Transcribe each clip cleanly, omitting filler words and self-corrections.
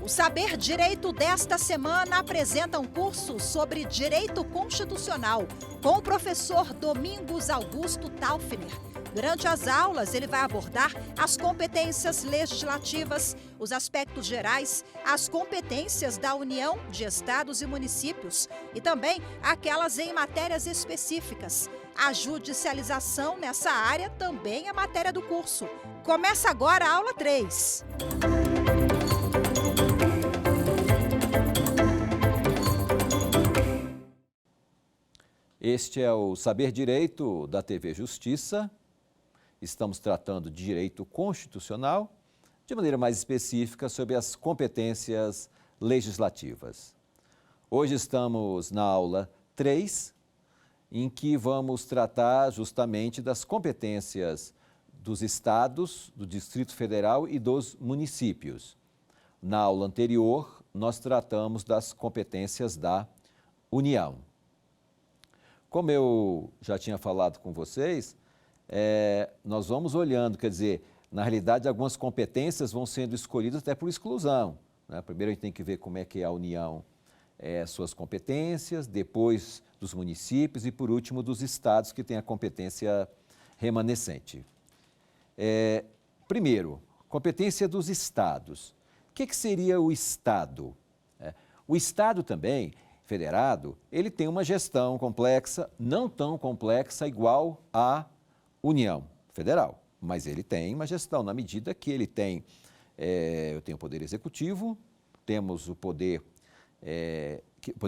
O Saber Direito desta semana apresenta um curso sobre Direito Constitucional com o professor Domingos Augusto Taufner. Durante as aulas, ele vai abordar as competências legislativas, os aspectos gerais, as competências da União, de estados e municípios e também aquelas em matérias específicas. A judicialização nessa área também é matéria do curso. Começa agora a aula 3. Este é o Saber Direito da TV Justiça. Estamos tratando de direito constitucional, de maneira mais específica sobre as competências legislativas. Hoje estamos na aula 3, em que vamos tratar justamente das competências dos estados, do Distrito Federal e dos municípios. Na aula anterior, nós tratamos das competências da União. Como eu já tinha falado com vocês, nós vamos olhando, quer dizer, na realidade algumas competências vão sendo escolhidas até por exclusão, né? Primeiro a gente tem que ver como é que é a União, suas competências, depois dos municípios e por último dos estados que têm a competência remanescente. Primeiro, competência dos estados. O que seria o estado? O estado também, federado, ele tem uma gestão complexa, não tão complexa igual à União Federal, mas ele tem uma gestão na medida que ele tem, eu tenho o Poder Executivo, temos o Poder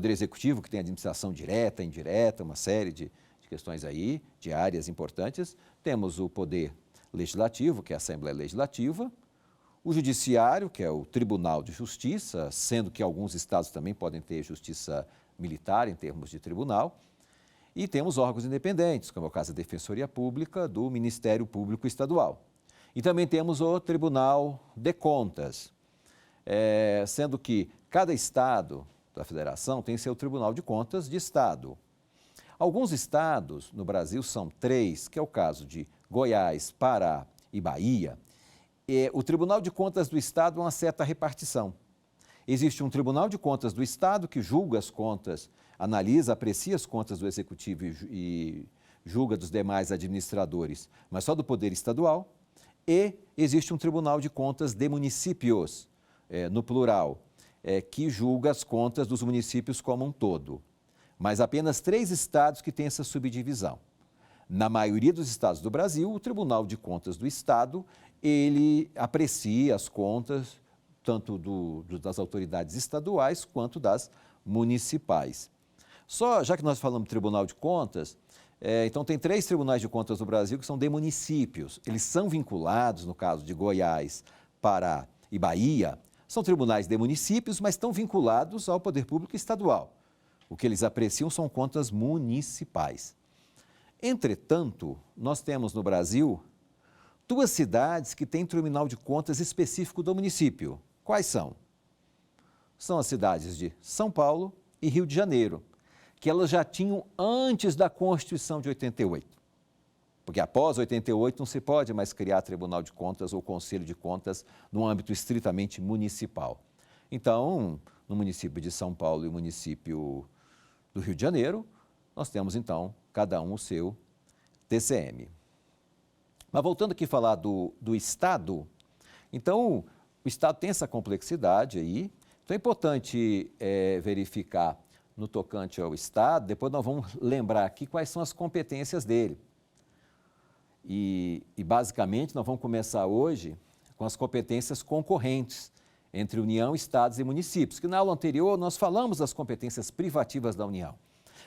Executivo que tem administração direta, indireta, uma série de questões aí, de áreas importantes, temos o Poder Legislativo, que é a Assembleia Legislativa, o Judiciário, que é o Tribunal de Justiça, sendo que alguns estados também podem ter justiça militar em termos de tribunal, e temos órgãos independentes, como é o caso da Defensoria Pública, do Ministério Público Estadual. E também temos o Tribunal de Contas, sendo que cada estado da federação tem seu Tribunal de Contas de estado. Alguns estados no Brasil são 3, que é o caso de Goiás, Pará e Bahia. O Tribunal de Contas do Estado é uma certa repartição. Existe um Tribunal de Contas do Estado que julga as contas, analisa, aprecia as contas do Executivo e julga dos demais administradores, mas só do Poder Estadual. E existe um Tribunal de Contas de Municípios, no plural, que julga as contas dos municípios como um todo. Mas apenas 3 estados que têm essa subdivisão. Na maioria dos estados do Brasil, o Tribunal de Contas do Estado, ele aprecia as contas tanto das autoridades estaduais quanto das municipais. Já que nós falamos de Tribunal de Contas, então tem 3 tribunais de contas do Brasil que são de municípios. Eles são vinculados, no caso de Goiás, Pará e Bahia, são tribunais de municípios, mas estão vinculados ao Poder Público Estadual. O que eles apreciam são contas municipais. Entretanto, nós temos no Brasil 2 cidades que têm tribunal de contas específico do município. Quais são? São as cidades de São Paulo e Rio de Janeiro, que elas já tinham antes da Constituição de 88. Porque após 88 não se pode mais criar Tribunal de Contas ou Conselho de Contas no âmbito estritamente municipal. Então, no município de São Paulo e o município do Rio de Janeiro, nós temos então cada um o seu TCM. Mas voltando aqui a falar do Estado, então o Estado tem essa complexidade aí, então é importante verificar no tocante ao Estado, depois nós vamos lembrar aqui quais são as competências dele. E basicamente nós vamos começar hoje com as competências concorrentes entre União, Estados e municípios, que na aula anterior nós falamos das competências privativas da União,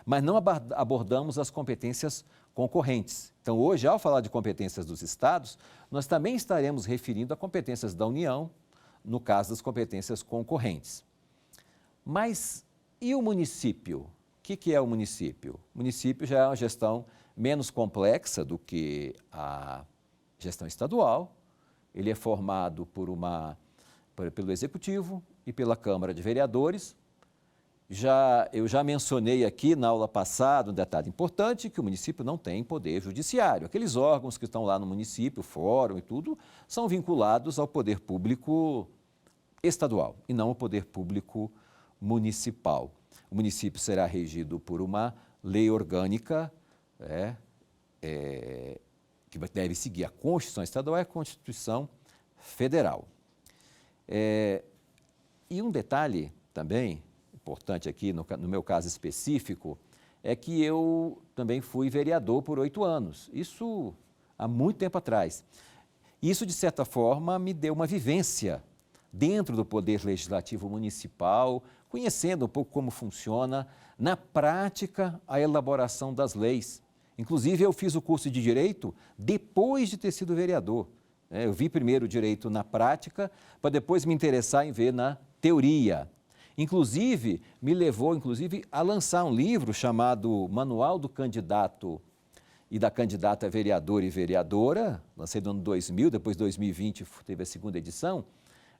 mas não abordamos as competências concorrentes. Então, hoje, ao falar de competências dos estados, nós também estaremos referindo a competências da União, no caso das competências concorrentes. Mas e o município? O que é o município? O município já é uma gestão menos complexa do que a gestão estadual. Ele é formado pelo Executivo e pela Câmara de Vereadores. Eu já mencionei aqui na aula passada um detalhe importante, que o município não tem poder judiciário. Aqueles órgãos que estão lá no município, fórum e tudo, são vinculados ao poder público estadual e não o poder público municipal. O município será regido por uma lei orgânica, que deve seguir a Constituição Estadual e a Constituição Federal. E um detalhe também importante aqui, no meu caso específico, é que eu também fui vereador por 8 anos, isso há muito tempo atrás. Isso, de certa forma, me deu uma vivência dentro do Poder Legislativo Municipal, conhecendo um pouco como funciona, na prática, a elaboração das leis. Inclusive, eu fiz o curso de Direito depois de ter sido vereador. Eu vi primeiro o Direito na prática, para depois me interessar em ver na teoria. Inclusive, me levou a lançar um livro chamado Manual do Candidato e da Candidata a Vereador e Vereadora, lancei no ano 2000, depois 2020 teve a segunda edição,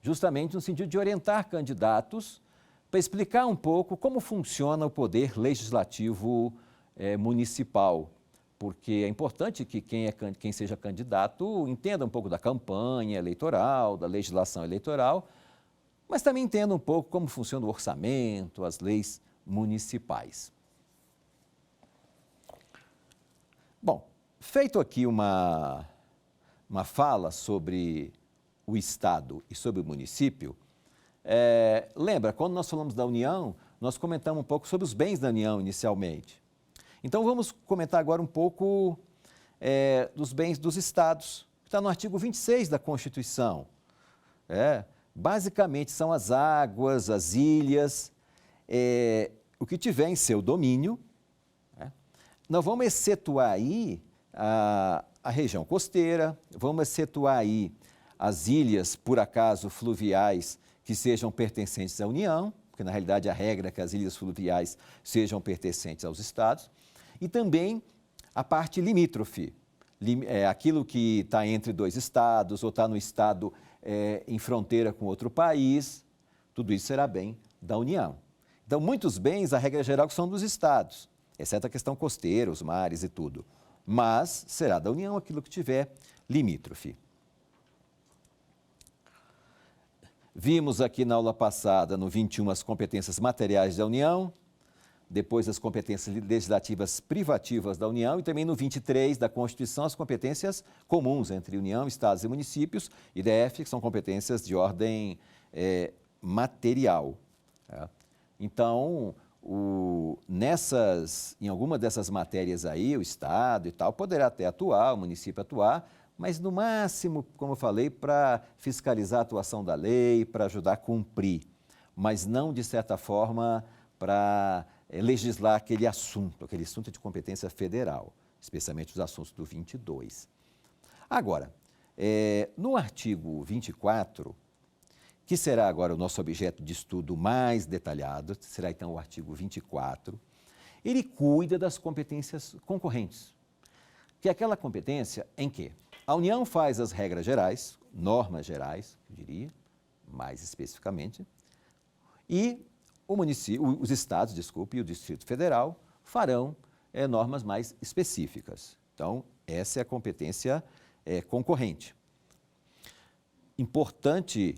justamente no sentido de orientar candidatos para explicar um pouco como funciona o poder legislativo municipal, porque é importante que quem seja candidato entenda um pouco da campanha eleitoral, da legislação eleitoral, mas também entenda um pouco como funciona o orçamento, as leis municipais. Bom, feito aqui uma fala sobre o Estado e sobre o município, lembra, quando nós falamos da União, nós comentamos um pouco sobre os bens da União inicialmente. Então, vamos comentar agora um pouco dos bens dos Estados, que está no artigo 26 da Constituição. Basicamente, são as águas, as ilhas, o que tiver em seu domínio. Nós vamos excetuar aí a região costeira, vamos excetuar aí as ilhas, por acaso, fluviais, que sejam pertencentes à União, porque na realidade a regra é que as ilhas fluviais sejam pertencentes aos estados, e também a parte limítrofe, aquilo que está entre 2 estados ou está no estado em fronteira com outro país, tudo isso será bem da União. Então, muitos bens, a regra geral, que são dos estados, exceto a questão costeira, os mares e tudo, mas será da União aquilo que tiver limítrofe. Vimos aqui na aula passada, no 21, as competências materiais da União, depois as competências legislativas privativas da União e também no 23 da Constituição as competências comuns entre União, Estados e municípios e DF, que são competências de ordem material. Então, em alguma dessas matérias aí, o Estado e tal poderá até atuar, o município atuar, mas no máximo, como eu falei, para fiscalizar a atuação da lei, para ajudar a cumprir, mas não, de certa forma, para legislar aquele assunto de competência federal, especialmente os assuntos do 22. Agora, no artigo 24, que será agora o nosso objeto de estudo mais detalhado, será então o artigo 24, ele cuida das competências concorrentes, que é aquela competência em que a União faz as regras gerais, normas gerais, eu diria, mais especificamente, e os estados, e o Distrito Federal farão normas mais específicas. Então, essa é a competência concorrente. Importante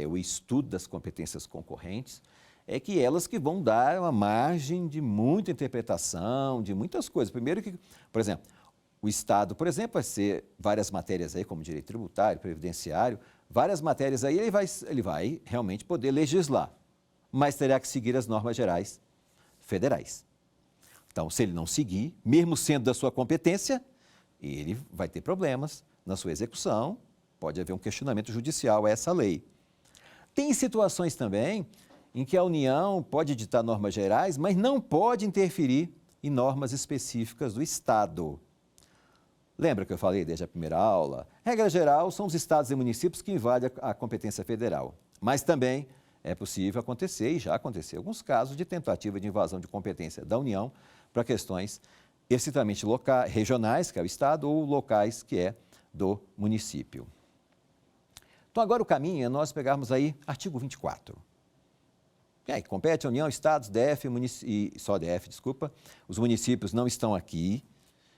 o estudo das competências concorrentes é que elas que vão dar uma margem de muita interpretação, de muitas coisas. Primeiro que, por exemplo, o Estado, por exemplo, vai ser várias matérias aí, como direito tributário, previdenciário, várias matérias aí, ele vai realmente poder legislar, mas terá que seguir as normas gerais federais. Então, se ele não seguir, mesmo sendo da sua competência, ele vai ter problemas na sua execução, pode haver um questionamento judicial a essa lei. Tem situações também em que a União pode editar normas gerais, mas não pode interferir em normas específicas do Estado. Lembra que eu falei desde a primeira aula? Regra geral, são os estados e municípios que invadem a competência federal, mas também é possível acontecer, e já aconteceu, alguns casos de tentativa de invasão de competência da União para questões estritamente regionais, que é o Estado, ou locais, que é do município. Então, agora o caminho é nós pegarmos aí artigo 24. Compete a União, Estados, DF, só DF, desculpa, os municípios não estão aqui,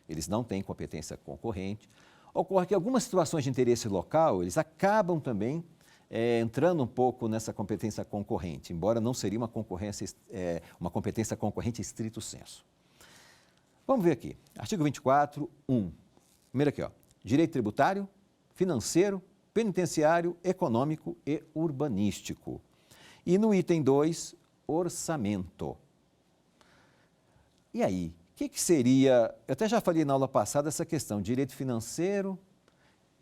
eles não têm competência concorrente. Ocorre que algumas situações de interesse local, eles acabam também entrando um pouco nessa competência concorrente, embora não seria uma competência concorrente estrito sensu. Vamos ver aqui, artigo 24, 1. Primeiro aqui, ó, direito tributário, financeiro, penitenciário, econômico e urbanístico. E no item 2, orçamento. E aí, o que seria, eu até já falei na aula passada essa questão, direito financeiro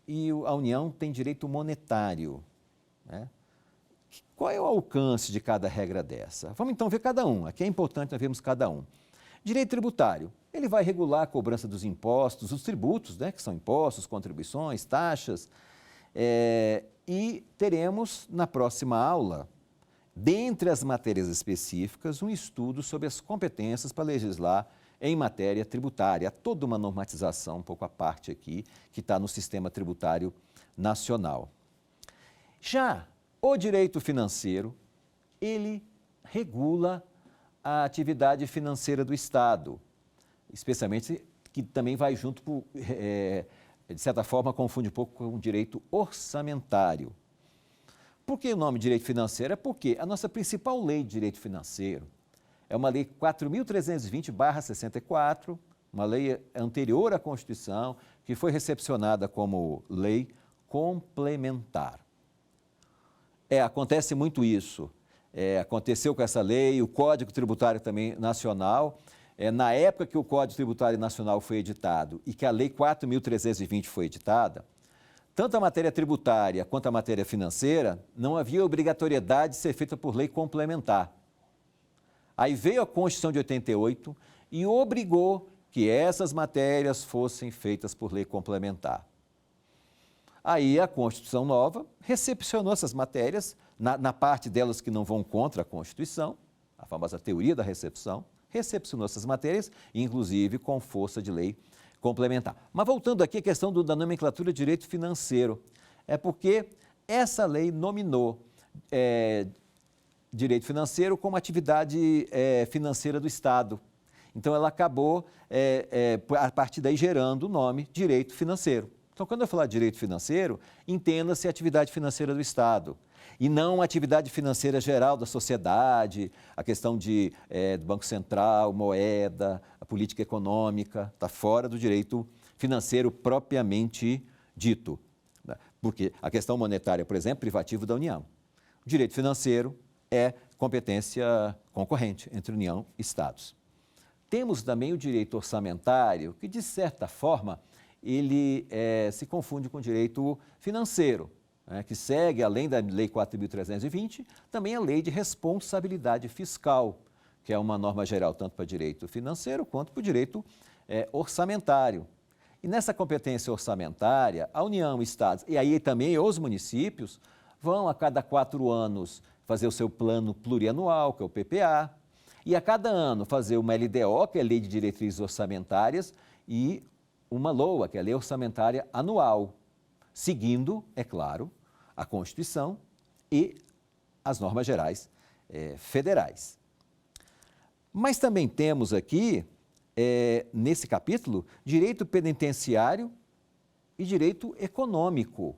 e a União tem direito monetário, né? Qual é o alcance de cada regra dessa? Vamos então ver cada um, aqui é importante nós vermos cada um. Direito tributário, ele vai regular a cobrança dos impostos, os tributos, né, que são impostos, contribuições, taxas, e teremos na próxima aula, dentre as matérias específicas, um estudo sobre as competências para legislar em matéria tributária. Há toda uma normatização, um pouco à parte aqui, que está no sistema tributário nacional. Já o direito financeiro, ele regula a atividade financeira do Estado, especialmente que também vai junto, de certa forma, confunde um pouco com o direito orçamentário. Por que o nome direito financeiro? É porque a nossa principal lei de direito financeiro é uma lei 4.320/64, uma lei anterior à Constituição, que foi recepcionada como lei complementar. Acontece muito isso. Aconteceu com essa lei, o Código Tributário também nacional. Na época que o Código Tributário Nacional foi editado e que a Lei 4.320 foi editada, tanto a matéria tributária quanto a matéria financeira não havia obrigatoriedade de ser feita por lei complementar. Aí veio a Constituição de 88 e obrigou que essas matérias fossem feitas por lei complementar. Aí a Constituição nova recepcionou essas matérias, na parte delas que não vão contra a Constituição, a famosa teoria da recepção, recepcionou essas matérias, inclusive com força de lei complementar. Mas voltando aqui à questão da nomenclatura de direito financeiro, é porque essa lei nominou direito financeiro como atividade financeira do Estado. Então, ela acabou, a partir daí, gerando o nome direito financeiro. Então, quando eu falar de direito financeiro, entenda-se a atividade financeira do Estado e não a atividade financeira geral da sociedade, a questão do Banco Central, moeda, a política econômica, está fora do direito financeiro propriamente dito. Né? Porque a questão monetária, por exemplo, é privativo da União. O direito financeiro é competência concorrente entre União e Estados. Temos também o direito orçamentário, que, de certa forma, ele se confunde com o direito financeiro, né, que segue, além da Lei 4.320, também a Lei de Responsabilidade Fiscal, que é uma norma geral tanto para direito financeiro quanto para o direito orçamentário. E nessa competência orçamentária, a União, Estados e aí também os municípios vão a cada 4 anos fazer o seu plano plurianual, que é o PPA, e a cada ano fazer uma LDO, que é a Lei de Diretrizes Orçamentárias, e uma LOA, que é a Lei Orçamentária Anual, seguindo, é claro, a Constituição e as normas gerais federais. Mas também temos aqui, nesse capítulo, direito penitenciário e direito econômico.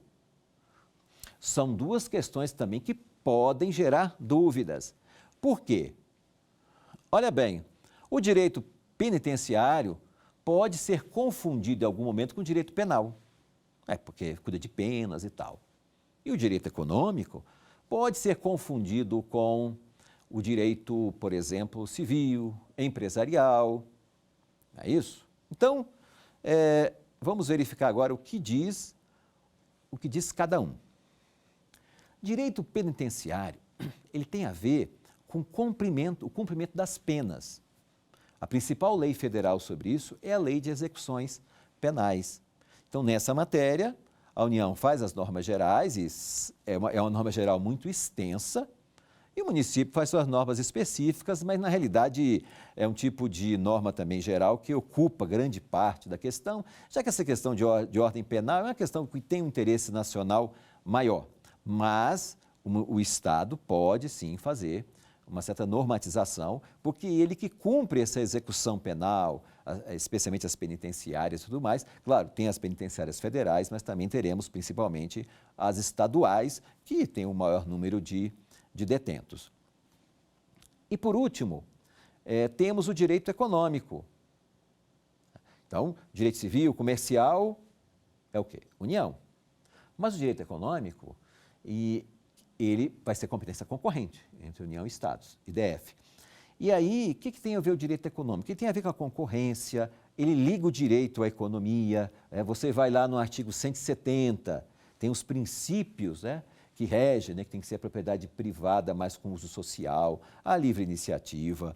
São duas questões também que podem gerar dúvidas. Por quê? Olha bem, o direito penitenciário pode ser confundido em algum momento com o direito penal, porque cuida de penas e tal. E o direito econômico pode ser confundido com o direito, por exemplo, civil, empresarial, não é isso? Então, vamos verificar agora o que diz cada um. Direito penitenciário, ele tem a ver com o cumprimento das penas. A principal lei federal sobre isso é a Lei de Execuções Penais. Então, nessa matéria, a União faz as normas gerais, e é uma norma geral muito extensa, e o município faz suas normas específicas, mas, na realidade, é um tipo de norma também geral que ocupa grande parte da questão, já que essa questão de ordem penal é uma questão que tem um interesse nacional maior. Mas o Estado pode, sim, fazer uma certa normatização, porque ele que cumpre essa execução penal, especialmente as penitenciárias e tudo mais. Claro, tem as penitenciárias federais, mas também teremos principalmente as estaduais, que têm o maior número de detentos. E por último, temos o direito econômico. Então, direito civil, comercial, é o quê? União. Mas o direito econômico, ele vai ser competência concorrente entre União e Estados, IDF. E aí, o que tem a ver o direito econômico? O que tem a ver com a concorrência? Ele liga o direito à economia. Você vai lá no artigo 170, tem os princípios, que regem, que tem que ser a propriedade privada, mas com uso social, a livre iniciativa,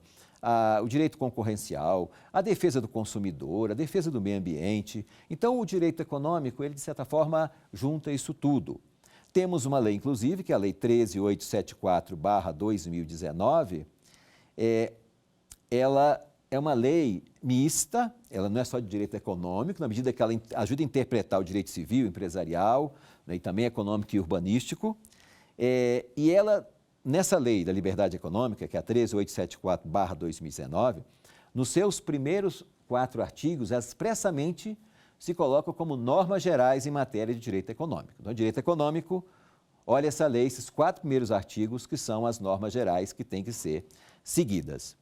o direito concorrencial, a defesa do consumidor, a defesa do meio ambiente. Então, o direito econômico, ele, de certa forma, junta isso tudo. Temos uma lei, inclusive, que é a Lei 13.874/2019. Ela é uma lei mista, ela não é só de direito econômico, na medida que ela ajuda a interpretar o direito civil, empresarial, e também econômico e urbanístico. E ela, nessa lei da liberdade econômica, que é a 13.874/2019, nos seus primeiros 4 artigos, ela expressamente se coloca como normas gerais em matéria de direito econômico. Então, direito econômico, olha essa lei, esses 4 primeiros artigos que são as normas gerais que têm que ser seguidas.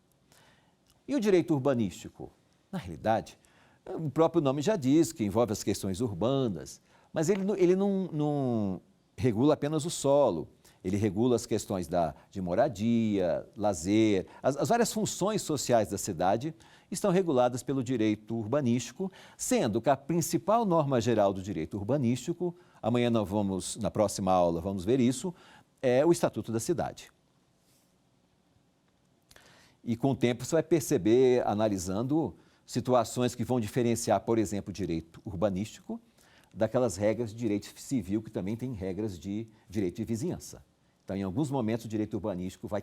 E o direito urbanístico? Na realidade, o próprio nome já diz que envolve as questões urbanas, mas ele não regula apenas o solo, ele regula as questões de moradia, lazer, as várias funções sociais da cidade estão reguladas pelo direito urbanístico, sendo que a principal norma geral do direito urbanístico, amanhã na próxima aula vamos ver isso, é o Estatuto da Cidade. E com o tempo você vai perceber, analisando situações que vão diferenciar, por exemplo, o direito urbanístico daquelas regras de direito civil, que também tem regras de direito de vizinhança. Então, em alguns momentos, o direito urbanístico vai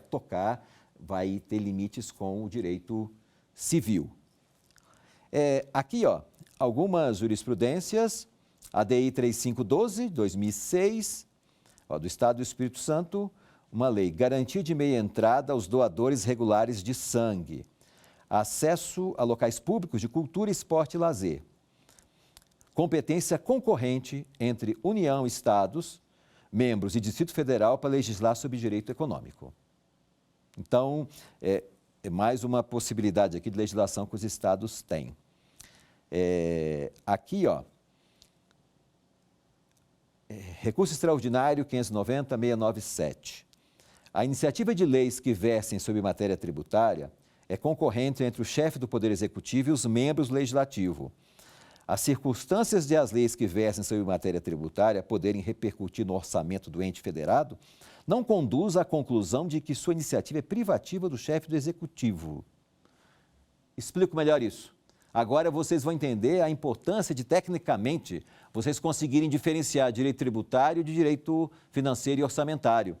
ter limites com o direito civil. Aqui, algumas jurisprudências, a DI 3512, 2006, do Estado do Espírito Santo, uma lei, garantia de meia entrada aos doadores regulares de sangue, acesso a locais públicos de cultura, esporte e lazer, competência concorrente entre União, Estados, membros e Distrito Federal para legislar sobre direito econômico. Então, é mais uma possibilidade aqui de legislação que os estados têm. Aqui, recurso extraordinário 590.697. A iniciativa de leis que versem sobre matéria tributária é concorrente entre o chefe do Poder Executivo e os membros do Legislativo. As circunstâncias de as leis que versem sobre matéria tributária poderem repercutir no orçamento do ente federado não conduz à conclusão de que sua iniciativa é privativa do chefe do Executivo. Explico melhor isso. Agora vocês vão entender a importância de, tecnicamente, vocês conseguirem diferenciar direito tributário de direito financeiro e orçamentário.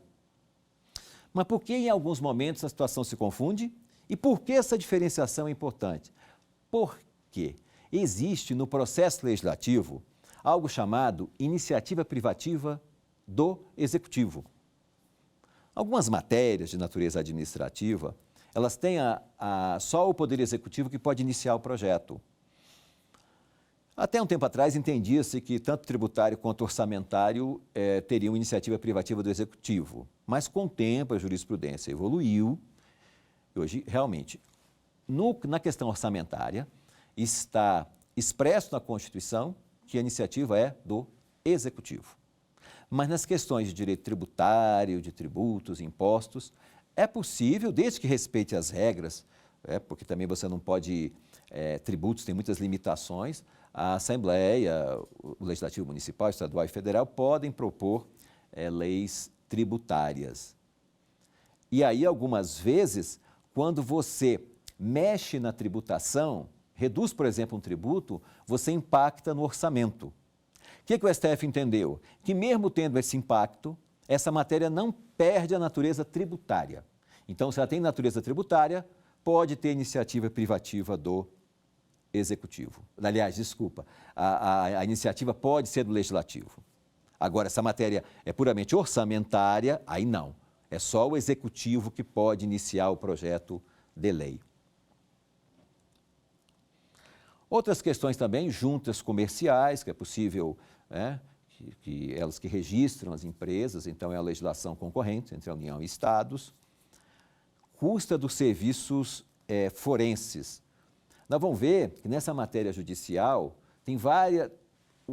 Mas por que em alguns momentos a situação se confunde? E por que essa diferenciação é importante? Porque existe no processo legislativo algo chamado iniciativa privativa do Executivo. Algumas matérias de natureza administrativa, elas têm só o Poder Executivo que pode iniciar o projeto. Até um tempo atrás, entendia-se que tanto tributário quanto orçamentário teriam iniciativa privativa do Executivo. Mas, com o tempo, a jurisprudência evoluiu. E hoje, realmente, na questão orçamentária, está expresso na Constituição que a iniciativa é do Executivo. Mas nas questões de direito tributário, de tributos, impostos, é possível, desde que respeite as regras, porque também você não pode, tributos têm muitas limitações, a Assembleia, o Legislativo Municipal, Estadual e Federal podem propor leis tributárias. E aí, algumas vezes, quando você mexe na tributação, reduz, por exemplo, um tributo, você impacta no orçamento. O que o STF entendeu? Que mesmo tendo esse impacto, essa matéria não perde a natureza tributária. Então, se ela tem natureza tributária, pode ter iniciativa privativa do Executivo. Aliás, desculpa, a iniciativa pode ser do Legislativo. Agora, essa matéria é puramente orçamentária, aí não. É só o executivo que pode iniciar o projeto de lei. Outras questões também, juntas comerciais, que é possível, né, que elas que registram as empresas, então é a legislação concorrente entre a União e Estados. Custa dos serviços forenses. Nós vamos ver que nessa matéria judicial tem várias...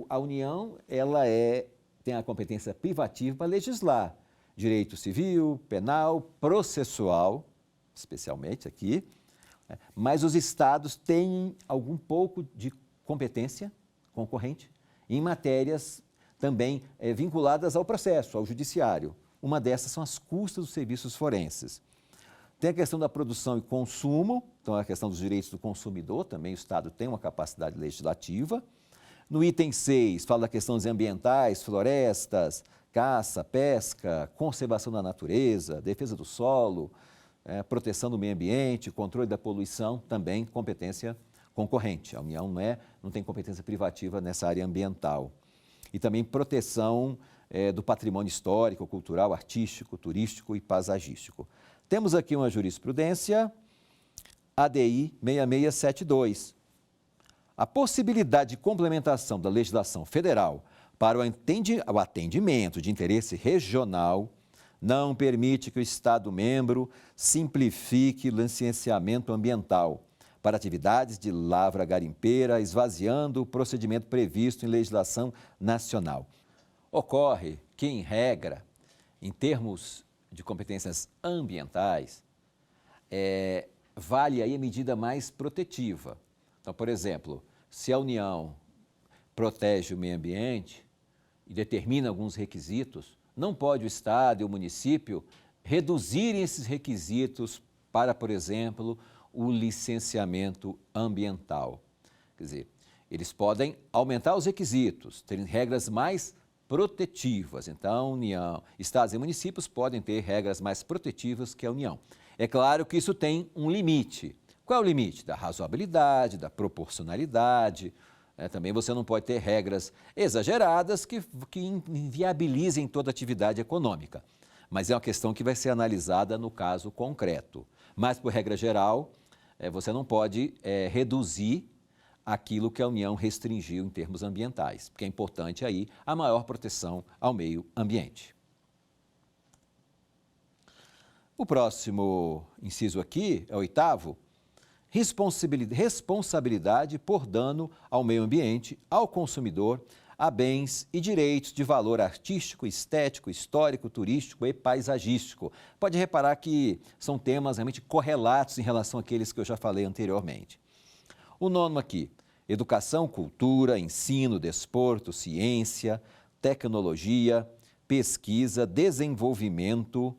A União tem a competência privativa para legislar direito civil, penal, processual, especialmente aqui, mas os estados têm algum pouco de competência concorrente em matérias também vinculadas ao processo, ao judiciário. Uma dessas são as custas dos serviços forenses. Tem a questão da produção e consumo, então a questão dos direitos do consumidor, também o Estado tem uma capacidade legislativa. No item 6, fala da questões ambientais, florestas, caça, pesca, conservação da natureza, defesa do solo, proteção do meio ambiente, controle da poluição, também competência concorrente. A União não tem competência privativa nessa área ambiental. E também proteção do patrimônio histórico, cultural, artístico, turístico e paisagístico. Temos aqui uma jurisprudência, ADI 6672. A possibilidade de complementação da legislação federal para o atendimento de interesse regional não permite que o Estado-membro simplifique o licenciamento ambiental para atividades de lavra garimpeira, esvaziando o procedimento previsto em legislação nacional. Ocorre que, em regra, em termos de competências ambientais, vale aí a medida mais protetiva. Então, por exemplo, se a União protege o meio ambiente e determina alguns requisitos, não pode o Estado e o município reduzirem esses requisitos para, por exemplo, o licenciamento ambiental. Quer dizer, eles podem aumentar os requisitos, terem regras mais protetivas. Então, União, estados e municípios podem ter regras mais protetivas que a União. É claro que isso tem um limite. Qual é o limite? Da razoabilidade, da proporcionalidade. Também você não pode ter regras exageradas que inviabilizem toda a atividade econômica. Mas é uma questão que vai ser analisada no caso concreto. Mas, por regra geral, você não pode reduzir aquilo que a União restringiu em termos ambientais, porque é importante aí a maior proteção ao meio ambiente. O próximo inciso aqui é o 8º, responsabilidade por dano ao meio ambiente, ao consumidor, a bens e direitos de valor artístico, estético, histórico, turístico e paisagístico. Pode reparar que são temas realmente correlatos em relação àqueles que eu já falei anteriormente. O 9º aqui, educação, cultura, ensino, desporto, ciência, tecnologia, pesquisa, desenvolvimento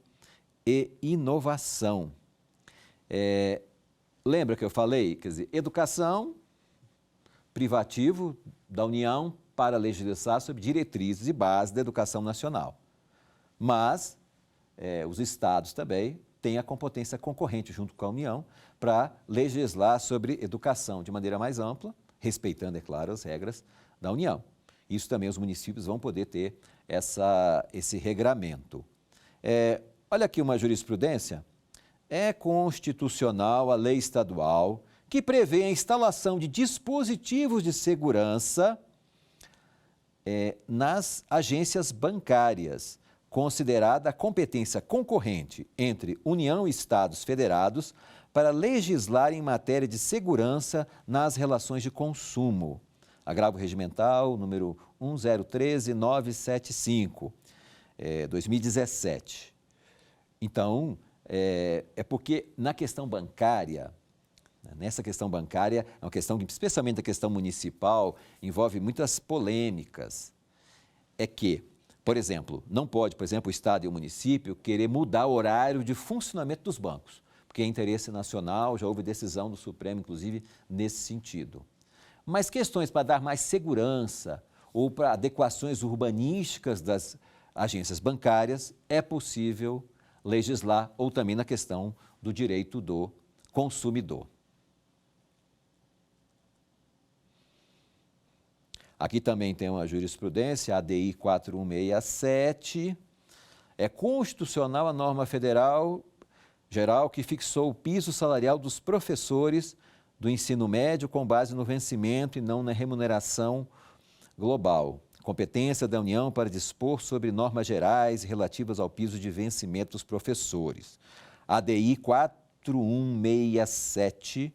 e inovação. Lembra que eu falei? Quer dizer, educação, privativo da União para legislar sobre diretrizes e bases da educação nacional. Mas os estados também têm a competência concorrente junto com a União para legislar sobre educação de maneira mais ampla, respeitando, é claro, as regras da União. Isso também os municípios vão poder ter esse regramento. Olha aqui uma jurisprudência. É constitucional a lei estadual que prevê a instalação de dispositivos de segurança nas agências bancárias, considerada a competência concorrente entre União e Estados federados para legislar em matéria de segurança nas relações de consumo. Agravo regimental número 1013975, 2017. Então, porque na questão bancária, nessa questão bancária, é uma questão que, especialmente a questão municipal, envolve muitas polêmicas. É que, por exemplo, não pode, por exemplo, o Estado e o município querer mudar o horário de funcionamento dos bancos, porque é interesse nacional, já houve decisão do Supremo, inclusive, nesse sentido. Mas questões para dar mais segurança ou para adequações urbanísticas das agências bancárias, é possível legislar, ou também na questão do direito do consumidor. Aqui também tem uma jurisprudência, ADI 4167. É constitucional a norma federal geral que fixou o piso salarial dos professores do ensino médio com base no vencimento e não na remuneração global. Competência da União para dispor sobre normas gerais relativas ao piso de vencimento dos professores. ADI 4167,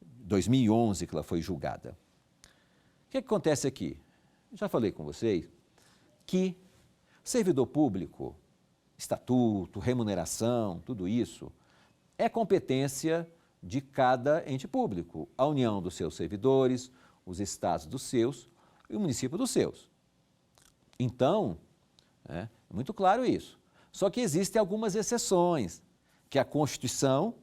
2011, que ela foi julgada. O que acontece aqui? Já falei com vocês que servidor público, estatuto, remuneração, tudo isso, é competência de cada ente público. A União dos seus servidores, os estados dos seus e o município dos seus. Então, é muito claro isso. Só que existem algumas exceções, que a Constituição,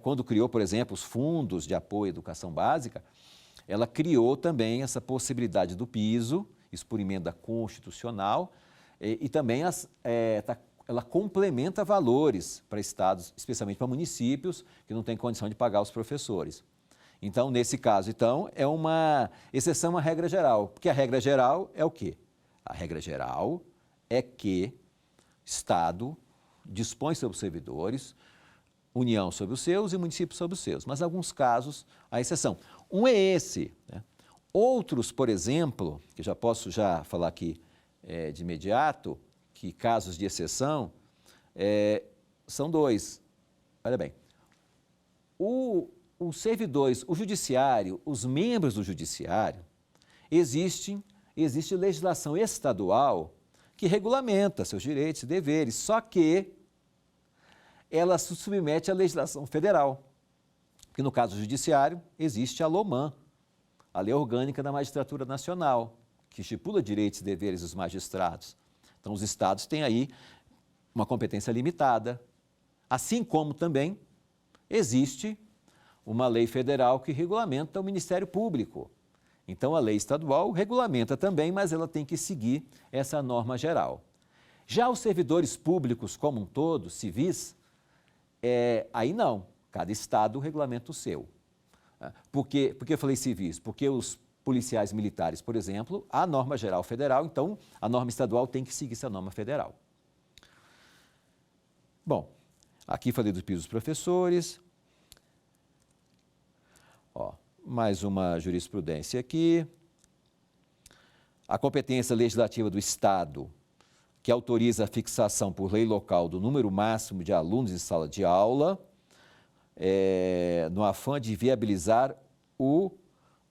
quando criou, por exemplo, os fundos de apoio à educação básica, ela criou também essa possibilidade do piso, isso por emenda constitucional, e também ela complementa valores para estados, especialmente para municípios que não têm condição de pagar os professores. Então, nesse caso, é uma exceção à regra geral, porque a regra geral é o quê? A regra geral é que Estado dispõe sobre os servidores, União sobre os seus e município sobre os seus, mas em alguns casos há exceção. Um é esse, né? Outros, por exemplo, que já posso falar aqui de imediato, que casos de exceção, são dois. Olha bem, os servidores, o judiciário, os membros do judiciário, existe legislação estadual que regulamenta seus direitos e deveres, só que ela se submete à legislação federal. Porque no caso do judiciário, existe a LOMAN, a Lei Orgânica da Magistratura Nacional, que estipula direitos e deveres dos magistrados. Então, os estados têm aí uma competência limitada, assim como também existe uma lei federal que regulamenta o Ministério Público. Então, a lei estadual regulamenta também, mas ela tem que seguir essa norma geral. Já os servidores públicos como um todo, civis, aí não, cada estado regulamenta o seu. Por que eu falei civis? Porque os policiais militares, por exemplo, a norma geral federal, então a norma estadual tem que seguir essa norma federal. Bom, aqui falei dos pisos dos professores. Mais uma jurisprudência aqui. A competência legislativa do Estado, que autoriza a fixação por lei local do número máximo de alunos em sala de aula, no afã de viabilizar o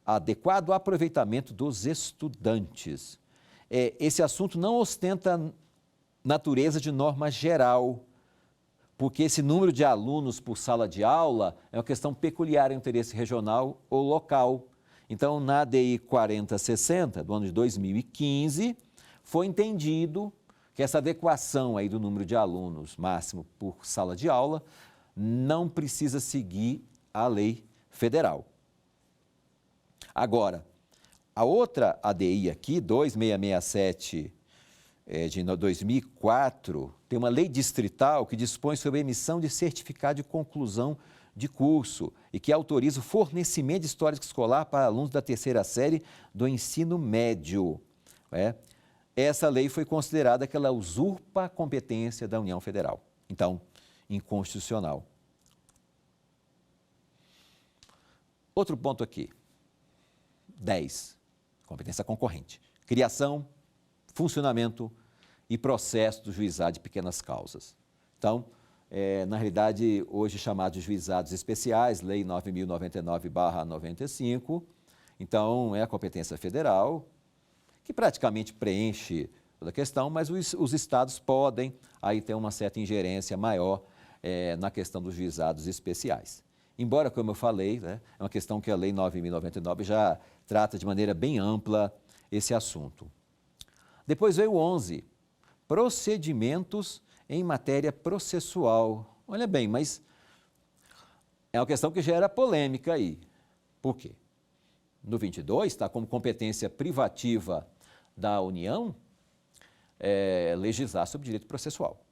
adequado aproveitamento dos estudantes. Esse assunto não ostenta natureza de norma geral, porque esse número de alunos por sala de aula é uma questão peculiar ao interesse regional ou local. Então, na ADI 4060, do ano de 2015, foi entendido que essa adequação aí do número de alunos máximo por sala de aula não precisa seguir a lei federal. Agora, a outra ADI aqui, 2667, de 2004, tem uma lei distrital que dispõe sobre a emissão de certificado de conclusão de curso e que autoriza o fornecimento de histórico escolar para alunos da terceira série do ensino médio. Essa lei foi considerada que ela usurpa a competência da União Federal, então, inconstitucional. Outro ponto aqui, 10, competência concorrente, criação, funcionamento e processo do juizado de pequenas causas. Então, na realidade, hoje chamados de juizados especiais, Lei 9.099/95, então é a competência federal, que praticamente preenche toda a questão, mas os estados podem aí ter uma certa ingerência maior na questão dos juizados especiais. Embora, como eu falei, é uma questão que a Lei 9.099 já trata de maneira bem ampla esse assunto. Depois veio o 11, procedimentos em matéria processual. Olha bem, mas é uma questão que gera polêmica aí. Por quê? No 22 está como competência privativa da União legislar sobre direito processual.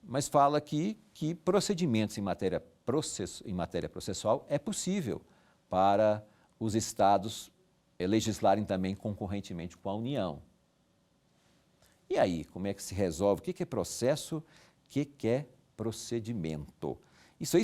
Mas fala aqui que procedimentos em matéria processual é possível para os estados legislarem também concorrentemente com a União. E aí, como é que se resolve? O que é processo? O que é procedimento? Isso aí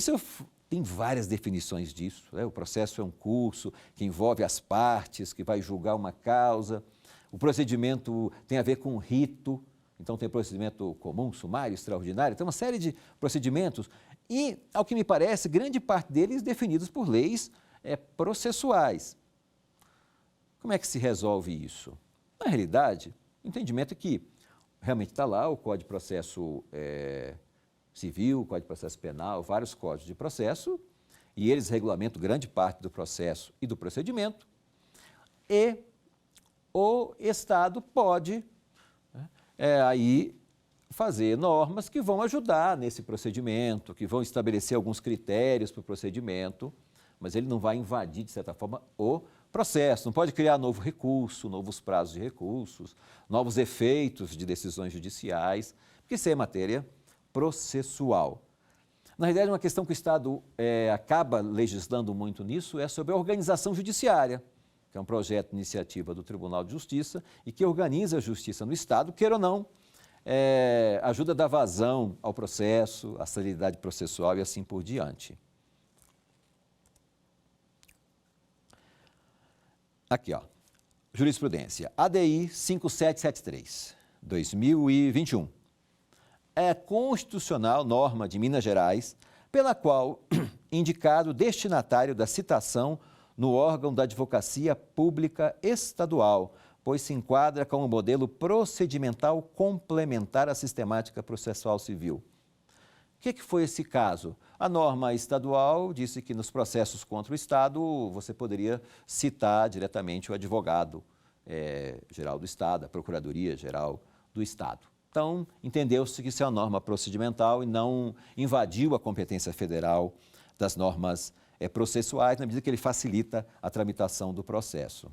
tem várias definições disso. Né? O processo é um curso que envolve as partes, que vai julgar uma causa. O procedimento tem a ver com rito. Então, tem procedimento comum, sumário, extraordinário. Tem uma série de procedimentos e, ao que me parece, grande parte deles definidos por leis processuais. Como é que se resolve isso? Na realidade, o entendimento é que realmente está lá o Código de Processo Civil, o Código de Processo Penal, vários códigos de processo, e eles regulamentam grande parte do processo e do procedimento, e o Estado pode aí fazer normas que vão ajudar nesse procedimento, que vão estabelecer alguns critérios para o procedimento, mas ele não vai invadir, de certa forma, o processo. Não pode criar novo recurso, novos prazos de recursos, novos efeitos de decisões judiciais, porque isso é matéria processual. Na realidade, uma questão que o Estado acaba legislando muito nisso é sobre a organização judiciária, que é um projeto de iniciativa do Tribunal de Justiça e que organiza a justiça no Estado, queira ou não, ajuda a dar vazão ao processo, à celeridade processual e assim por diante. Aqui, ó, jurisprudência, ADI 5773, 2021. É constitucional norma de Minas Gerais, pela qual indicado destinatário da citação no órgão da Advocacia Pública Estadual, pois se enquadra como modelo procedimental complementar à sistemática processual civil. O que foi esse caso? A norma estadual disse que nos processos contra o Estado você poderia citar diretamente o advogado geral do Estado, a Procuradoria Geral do Estado. Então, entendeu-se que isso é uma norma procedimental e não invadiu a competência federal das normas processuais, na medida que ele facilita a tramitação do processo.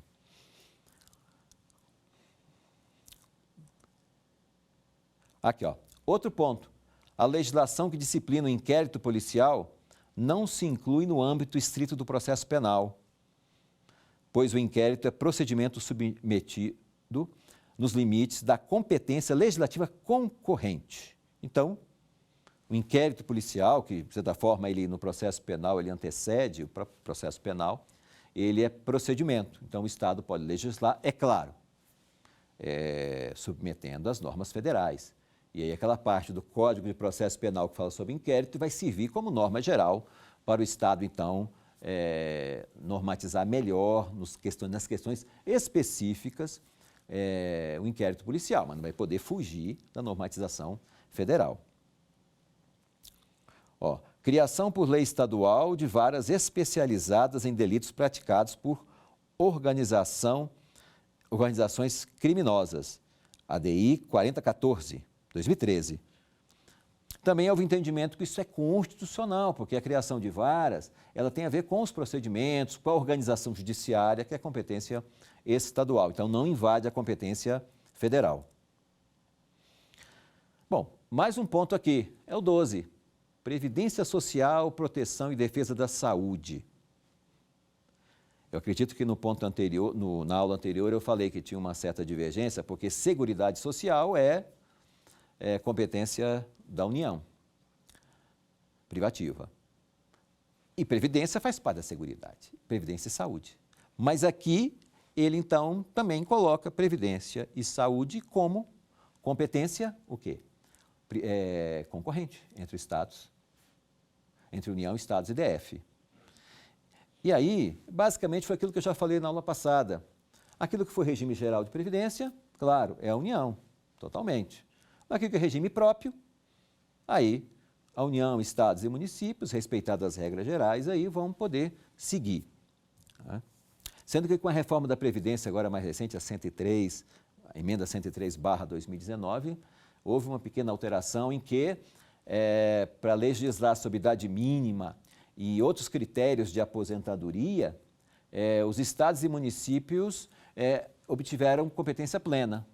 Aqui, ó, outro ponto. A legislação que disciplina o inquérito policial não se inclui no âmbito estrito do processo penal, pois o inquérito é procedimento submetido nos limites da competência legislativa concorrente. Então, o inquérito policial, que, de certa forma, ele, no processo penal, ele antecede o próprio processo penal, ele é procedimento. Então, o Estado pode legislar, é claro, submetendo às normas federais. E aí aquela parte do Código de Processo Penal que fala sobre inquérito vai servir como norma geral para o Estado, então, normatizar melhor nas questões específicas o inquérito policial, mas não vai poder fugir da normatização federal. Ó, criação por lei estadual de varas especializadas em delitos praticados por organizações criminosas, ADI 4014, 2013. Também houve entendimento que isso é constitucional, porque a criação de varas, ela tem a ver com os procedimentos, com a organização judiciária, que é competência estadual. Então, não invade a competência federal. Bom, mais um ponto aqui, é o 12. Previdência Social, Proteção e Defesa da Saúde. Eu acredito que no ponto anterior, na aula anterior, eu falei que tinha uma certa divergência, porque Seguridade Social é competência da União, privativa. E Previdência faz parte da Seguridade, Previdência e Saúde. Mas aqui, ele então também coloca Previdência e Saúde como competência, o quê? Concorrente entre Estados, entre União, Estados e DF. E aí, basicamente, foi aquilo que eu já falei na aula passada. Aquilo que foi regime geral de Previdência, claro, é a União, totalmente. Aquilo que é regime próprio, aí a União, Estados e municípios, respeitadas as regras gerais, aí vão poder seguir. Né? Sendo que com a reforma da Previdência, agora mais recente, a 103, a emenda 103/2019, houve uma pequena alteração em que, para legislar sobre idade mínima e outros critérios de aposentadoria, os estados e municípios obtiveram competência plena.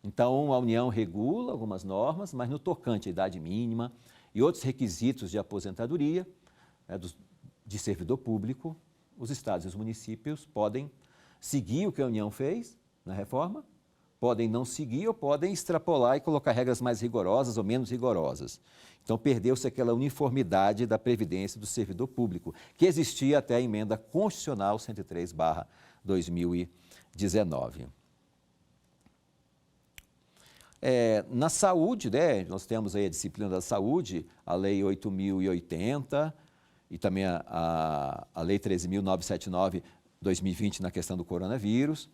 Então, a União regula algumas normas, mas no tocante à idade mínima e outros requisitos de aposentadoria de servidor público, os estados e os municípios podem seguir o que a União fez na reforma, podem não seguir ou podem extrapolar e colocar regras mais rigorosas ou menos rigorosas. Então, perdeu-se aquela uniformidade da Previdência do servidor público, que existia até a Emenda Constitucional 103/2019. Na saúde, né, nós temos aí a disciplina da saúde, a Lei 8.080 e também a Lei 13.979/2020 na questão do coronavírus,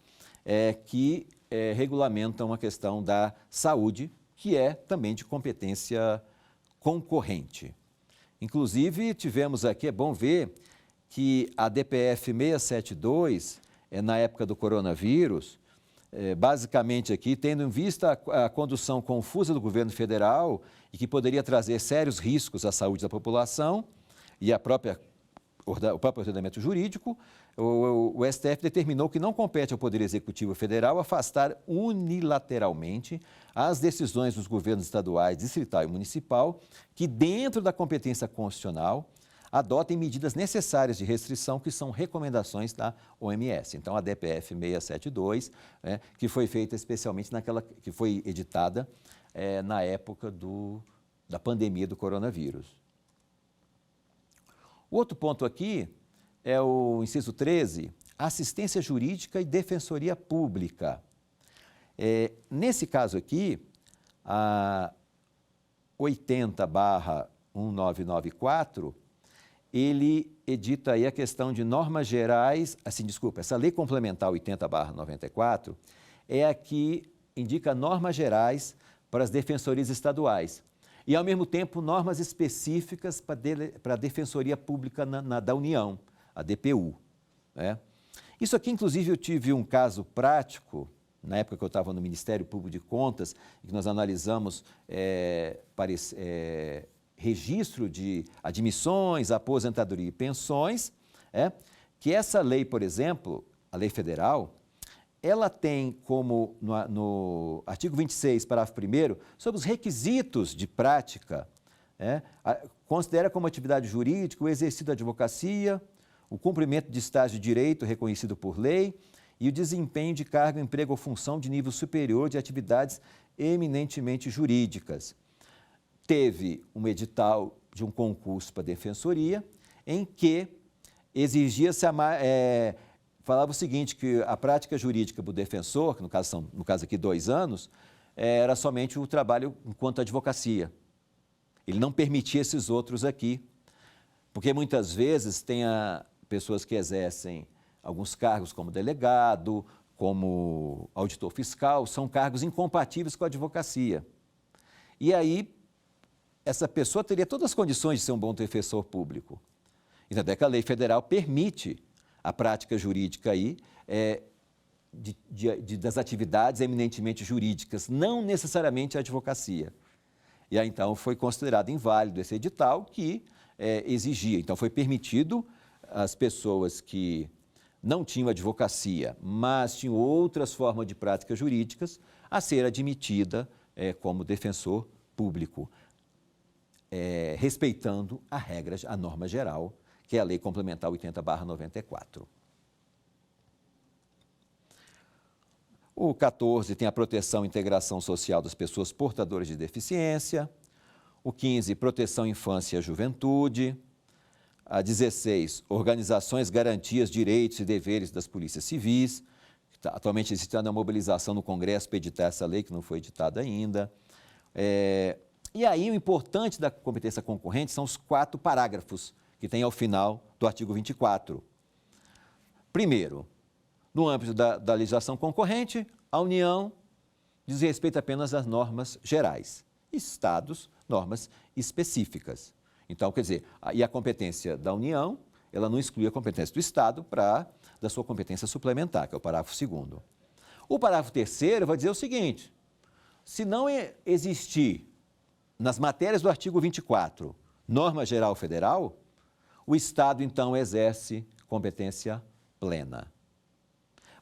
que regulamentam a questão da saúde, que é também de competência concorrente. Inclusive, tivemos aqui, é bom ver que a DPF 672, na época do coronavírus, basicamente aqui, tendo em vista a condução confusa do governo federal e que poderia trazer sérios riscos à saúde da população e o próprio ordenamento jurídico, o STF determinou que não compete ao Poder Executivo Federal afastar unilateralmente as decisões dos governos estaduais, distrital e municipal que, dentro da competência constitucional, adotem medidas necessárias de restrição, que são recomendações da OMS. Então, a DPF 672, que foi feita especialmente que foi editada na época da pandemia do coronavírus. O outro ponto aqui é o inciso 13, assistência jurídica e defensoria pública. Nesse caso aqui, a 80/1994, ele edita aí a questão de normas gerais, essa lei complementar 80/94 é a que indica normas gerais para as defensorias estaduais e, ao mesmo tempo, normas específicas para a Defensoria Pública da União, a DPU. Isso aqui, inclusive, eu tive um caso prático, na época que eu estava no Ministério Público de Contas, e que nós analisamos registro de admissões, aposentadoria e pensões, que essa lei, por exemplo, a lei federal, ela tem como, no artigo 26, parágrafo 1º, sobre os requisitos de prática, considera como atividade jurídica o exercício da advocacia, o cumprimento de estágio de direito reconhecido por lei e o desempenho de cargo, emprego ou função de nível superior de atividades eminentemente jurídicas. Teve um edital de um concurso para defensoria em que exigia-se falava o seguinte, que a prática jurídica do defensor, que no caso aqui 2 anos, era somente o trabalho enquanto advocacia. Ele não permitia esses outros aqui, porque muitas vezes tem pessoas que exercem alguns cargos como delegado, como auditor fiscal, são cargos incompatíveis com a advocacia. E aí, essa pessoa teria todas as condições de ser um bom defensor público. Então, até que a lei federal permite a prática jurídica aí, das atividades eminentemente jurídicas, não necessariamente a advocacia. E aí, então, foi considerado inválido esse edital que exigia. Então, foi permitido às pessoas que não tinham advocacia, mas tinham outras formas de práticas jurídicas, a ser admitida como defensor público, respeitando a norma geral, que é a Lei Complementar 80/94. O 14 tem a proteção e integração social das pessoas portadoras de deficiência. O 15, proteção à infância e à juventude. A 16, organizações, garantias, direitos e deveres das polícias civis. Atualmente existe uma mobilização no Congresso para editar essa lei, que não foi editada ainda. E aí o importante da competência concorrente são os 4 parágrafos que tem ao final do artigo 24. Primeiro, no âmbito da legislação concorrente, a União diz respeito apenas às normas gerais. Estados, normas específicas. Então, quer dizer, e a competência da União, ela não exclui a competência do Estado da sua competência suplementar, que é o parágrafo 2º. O parágrafo 3º vai dizer o seguinte: se não existir nas matérias do artigo 24 norma geral federal, o Estado, então, exerce competência plena.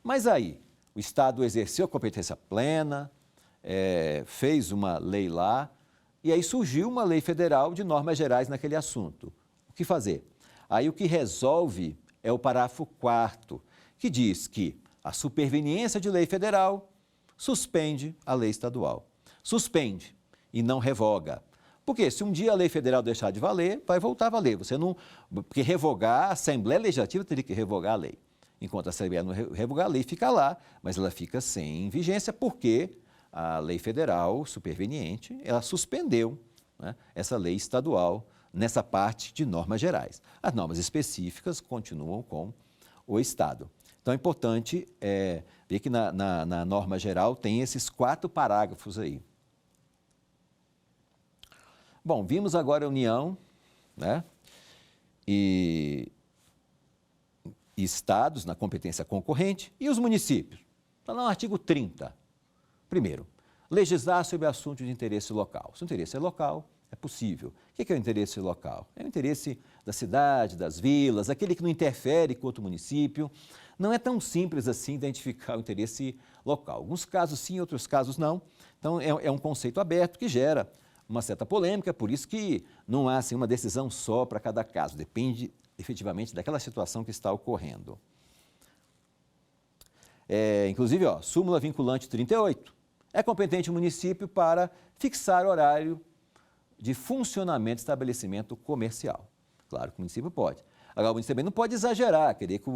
Mas aí, o Estado exerceu a competência plena, fez uma lei lá, e aí surgiu uma lei federal de normas gerais naquele assunto. O que fazer? Aí o que resolve é o parágrafo 4º, que diz que a superveniência de lei federal suspende a lei estadual. Suspende e não revoga. Porque se um dia a lei federal deixar de valer, vai voltar a valer. Você não, porque revogar, a Assembleia Legislativa teria que revogar a lei. Enquanto a Assembleia não revogar a lei, fica lá, mas ela fica sem vigência porque a lei federal superveniente, ela suspendeu, né, essa lei estadual nessa parte de normas gerais. As normas específicas continuam com o Estado. Então é importante ver que na norma geral tem esses 4 parágrafos aí. Bom, vimos agora a União, né, e estados na competência concorrente e os municípios. Está lá no artigo 30. Primeiro, legislar sobre assuntos de interesse local. Se o interesse é local, é possível. O que é o interesse local? É o interesse da cidade, das vilas, aquele que não interfere com outro município. Não é tão simples assim identificar o interesse local. Alguns casos sim, outros casos não. Então, é um conceito aberto que gera uma certa polêmica, por isso que não há assim, uma decisão só para cada caso. Depende efetivamente daquela situação que está ocorrendo. Inclusive, súmula vinculante 38. É competente o município para fixar horário de funcionamento de estabelecimento comercial. Claro que o município pode. Agora, o município também não pode exagerar, querer que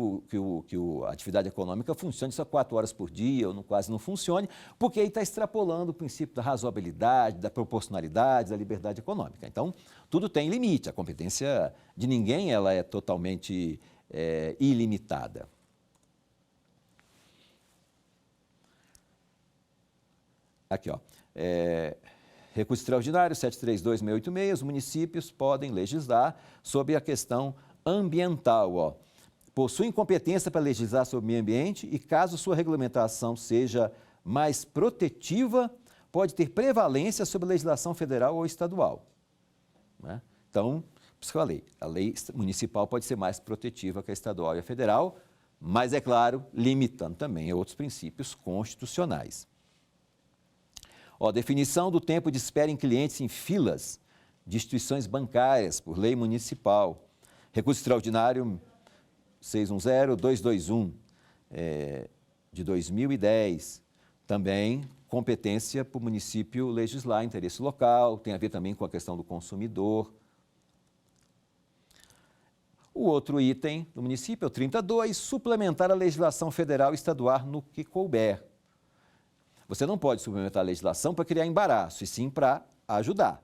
a atividade econômica funcione só 4 horas por dia ou quase não funcione, porque aí está extrapolando o princípio da razoabilidade, da proporcionalidade, da liberdade econômica. Então, tudo tem limite. A competência de ninguém ela é totalmente ilimitada. Aqui, recurso extraordinário 732.686, os municípios podem legislar sobre a questão ambiental. Possuem competência para legislar sobre o meio ambiente e, caso sua regulamentação seja mais protetiva, pode ter prevalência sobre a legislação federal ou estadual. Né? Então, por isso que eu falei, a lei municipal pode ser mais protetiva que a estadual e a federal, mas, é claro, limitando também outros princípios constitucionais. Definição do tempo de espera em clientes em filas de instituições bancárias por lei municipal. Recurso extraordinário 610.221, de 2010. Também competência para o município legislar interesse local, tem a ver também com a questão do consumidor. O outro item do município é o 32, suplementar a legislação federal e estadual no que couber. Você não pode suplementar a legislação para criar embaraço, e sim para ajudar.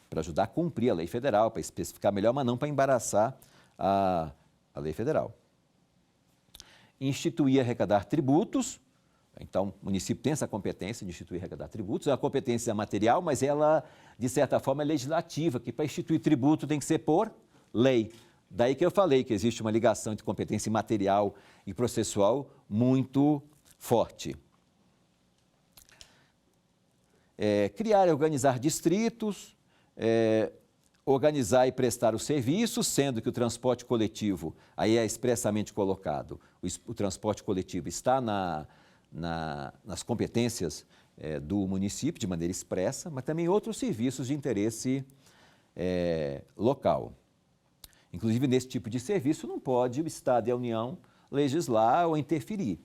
Para ajudar a cumprir a lei federal, para especificar melhor, mas não para embaraçar a lei federal. Instituir e arrecadar tributos. Então, o município tem essa competência de instituir e arrecadar tributos. É uma competência material, mas ela, de certa forma, é legislativa, que para instituir tributo tem que ser por lei. Daí que eu falei que existe uma ligação entre competência material e processual muito forte. Criar e organizar distritos, organizar e prestar os serviços, sendo que o transporte coletivo, aí é expressamente colocado, o transporte coletivo está nas competências do município, de maneira expressa, mas também outros serviços de interesse local. Inclusive, nesse tipo de serviço, não pode o Estado e a União legislar ou interferir.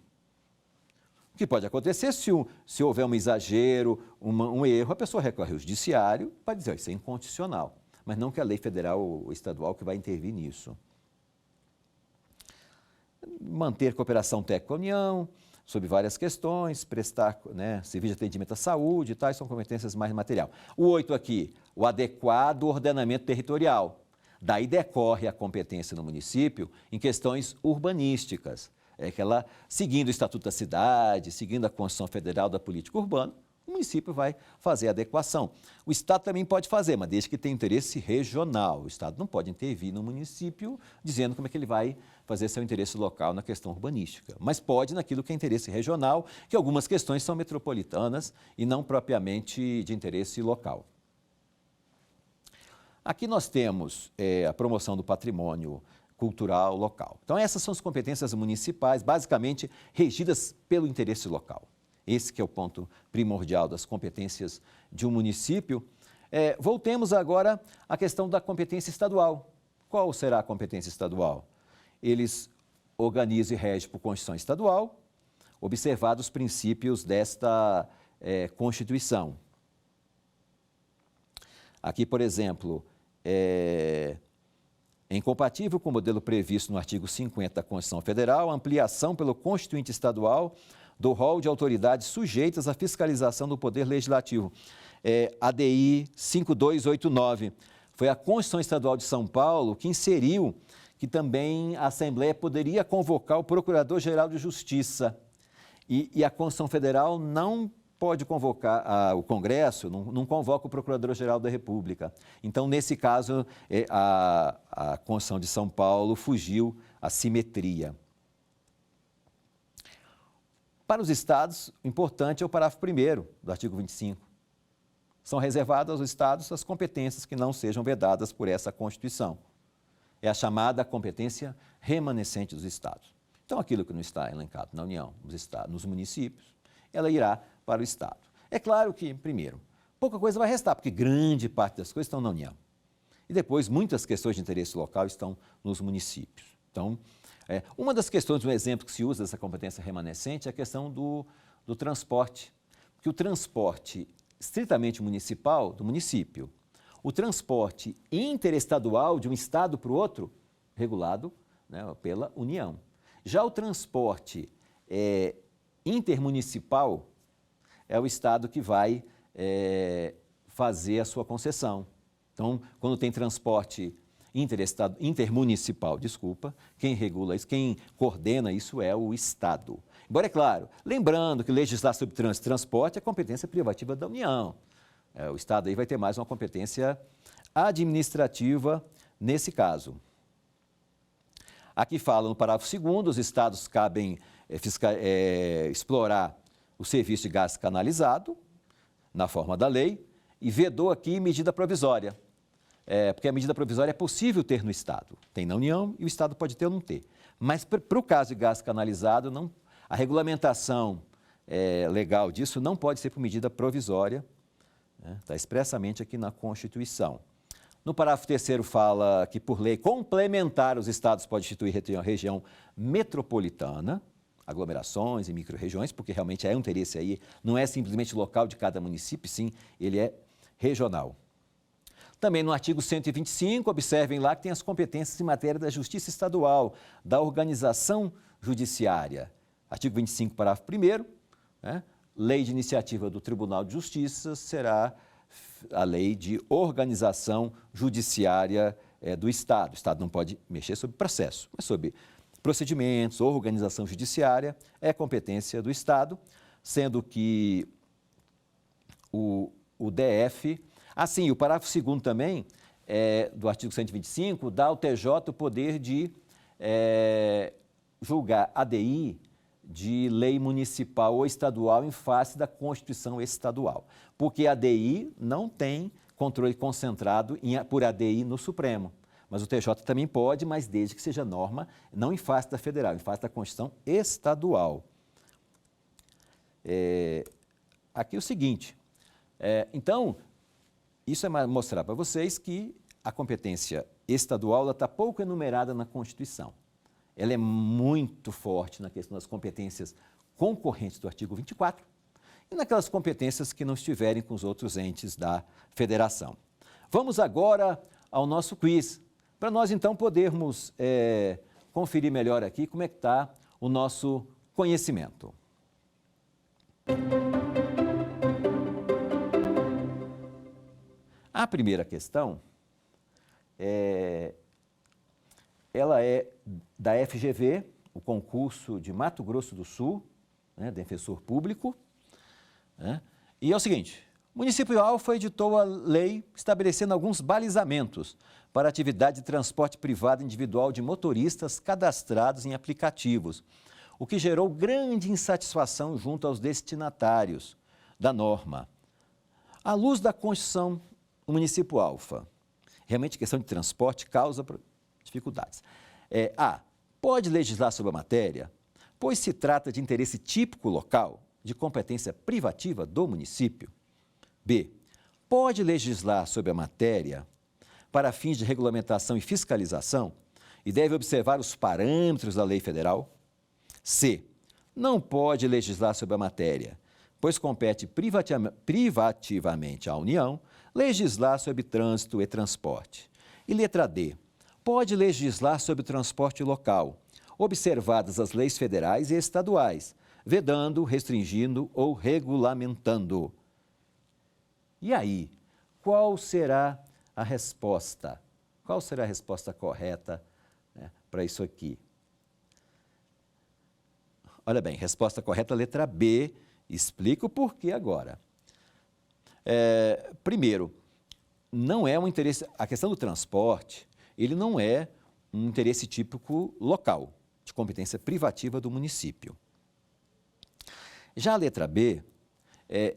O que pode acontecer se houver um exagero, um erro, a pessoa recorre ao judiciário para dizer isso é inconstitucional, mas não que a lei federal ou estadual que vai intervir nisso. Manter cooperação técnica com a União sobre várias questões, prestar serviço de atendimento à saúde e tais, são competências mais material. O 8 aqui, o adequado ordenamento territorial. Daí decorre a competência no município em questões urbanísticas. Que ela, seguindo o Estatuto da Cidade, seguindo a Constituição Federal da Política Urbana, o município vai fazer a adequação. O Estado também pode fazer, mas desde que tenha interesse regional. O Estado não pode intervir no município dizendo como é que ele vai fazer seu interesse local na questão urbanística, mas pode naquilo que é interesse regional, que algumas questões são metropolitanas e não propriamente de interesse local. Aqui nós temos a promoção do patrimônio cultural local. Então, essas são as competências municipais, basicamente regidas pelo interesse local. Esse que é o ponto primordial das competências de um município. Voltemos agora à questão da competência estadual. Qual será a competência estadual? Eles organizam e regem por Constituição Estadual. observados os princípios desta Constituição. Aqui, por exemplo, é incompatível com o modelo previsto no artigo 50 da Constituição Federal, a ampliação pelo Constituinte Estadual do rol de autoridades sujeitas à fiscalização do Poder Legislativo. ADI 5289. Foi a Constituição Estadual de São Paulo que inseriu que também a Assembleia poderia convocar o Procurador-Geral de Justiça. E a Constituição Federal não pode convocar, o Congresso não convoca o Procurador-Geral da República. Então, nesse caso, a Constituição de São Paulo fugiu à simetria. Para os estados, o importante é o parágrafo 1º do artigo 25. São reservadas aos estados as competências que não sejam vedadas por essa Constituição. É a chamada competência remanescente dos estados. Então, aquilo que não está elencado na União, nos estados, nos municípios, ela irá para o Estado. É claro que, primeiro, pouca coisa vai restar, porque grande parte das coisas estão na União. E depois, muitas questões de interesse local estão nos municípios. Então, uma das questões, um exemplo que se usa dessa competência remanescente é a questão do transporte. Porque o transporte estritamente municipal, do município, o transporte interestadual de um estado para o outro, regulado, né, pela União. Já o transporte intermunicipal é o estado que vai fazer a sua concessão. Então, quando tem transporte intermunicipal, quem regula isso, quem coordena isso é o Estado. Embora, é claro, lembrando que legislar sobre transporte é competência privativa da União. O Estado aí vai ter mais uma competência administrativa nesse caso. Aqui fala no parágrafo 2º, os estados cabem explorar o serviço de gás canalizado, na forma da lei, e vedou aqui medida provisória. Porque a medida provisória é possível ter no Estado. Tem na União e o Estado pode ter ou não ter. Mas para o caso de gás canalizado, não, a regulamentação legal disso não pode ser por medida provisória. Está expressamente aqui na Constituição. No parágrafo 3º fala que, por lei complementar, os estados podem instituir região metropolitana, aglomerações e micro-regiões, porque realmente é um interesse aí, não é simplesmente local de cada município, sim, ele é regional. Também no artigo 125, observem lá que tem as competências em matéria da Justiça Estadual, da organização judiciária. Artigo 25, parágrafo 1º, lei de iniciativa do Tribunal de Justiça será a lei de organização judiciária do Estado. O Estado não pode mexer sobre processo, mas sobre procedimentos, organização judiciária é competência do Estado, sendo que o DF... Assim, o parágrafo 2º também, do artigo 125, dá ao TJ o poder de julgar ADI de lei municipal ou estadual em face da Constituição estadual. Porque a ADI não tem controle concentrado por ADI no Supremo. Mas o TJ também pode, mas desde que seja norma, não em face da federal, em face da Constituição estadual. Aqui o seguinte, então, isso é mostrar para vocês que a competência estadual está pouco enumerada na Constituição. Ela é muito forte na questão das competências concorrentes do artigo 24 e naquelas competências que não estiverem com os outros entes da federação. Vamos agora ao nosso quiz, para nós então podermos conferir melhor aqui como é que está o nosso conhecimento. A primeira questão, ela é da FGV, o concurso de Mato Grosso do Sul, defensor público, e é o seguinte, o município Alfa editou a lei estabelecendo alguns balizamentos para atividade de transporte privado individual de motoristas cadastrados em aplicativos, o que gerou grande insatisfação junto aos destinatários da norma. À luz da Constituição, o município Alfa, realmente questão de transporte causa dificuldades. A. Pode legislar sobre a matéria, pois se trata de interesse típico local, de competência privativa do município. B. Pode legislar sobre a matéria para fins de regulamentação e fiscalização e deve observar os parâmetros da lei federal. C. não pode legislar sobre a matéria, pois compete privativamente à União legislar sobre trânsito e transporte. E letra D, pode legislar sobre o transporte local, observadas as leis federais e estaduais, vedando, restringindo ou regulamentando. E aí, qual será a resposta? Qual será a resposta correta, né, para isso aqui? Olha bem, resposta correta, letra B. Explico o porquê agora. Primeiro, não é um interesse, a questão do transporte, ele não é um interesse típico local, de competência privativa do município. Já a letra B é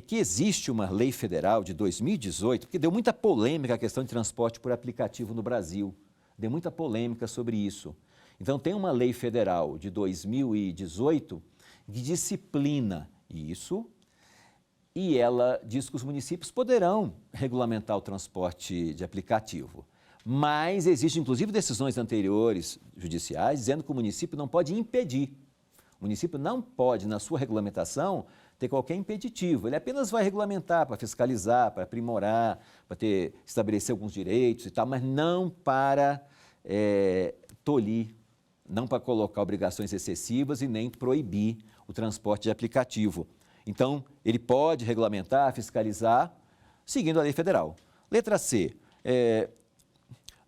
que existe uma lei federal de 2018, porque deu muita polêmica a questão de transporte por aplicativo no Brasil, deu muita polêmica sobre isso. Então, tem uma lei federal de 2018 que disciplina isso e ela diz que os municípios poderão regulamentar o transporte de aplicativo. Mas existem, inclusive, decisões anteriores judiciais dizendo que o município não pode impedir. O município não pode, na sua regulamentação, ter qualquer impeditivo. Ele apenas vai regulamentar para fiscalizar, para aprimorar, para estabelecer alguns direitos e tal, mas não para tolir, não para colocar obrigações excessivas e nem proibir o transporte de aplicativo. Então, ele pode regulamentar, fiscalizar, seguindo a lei federal. Letra C,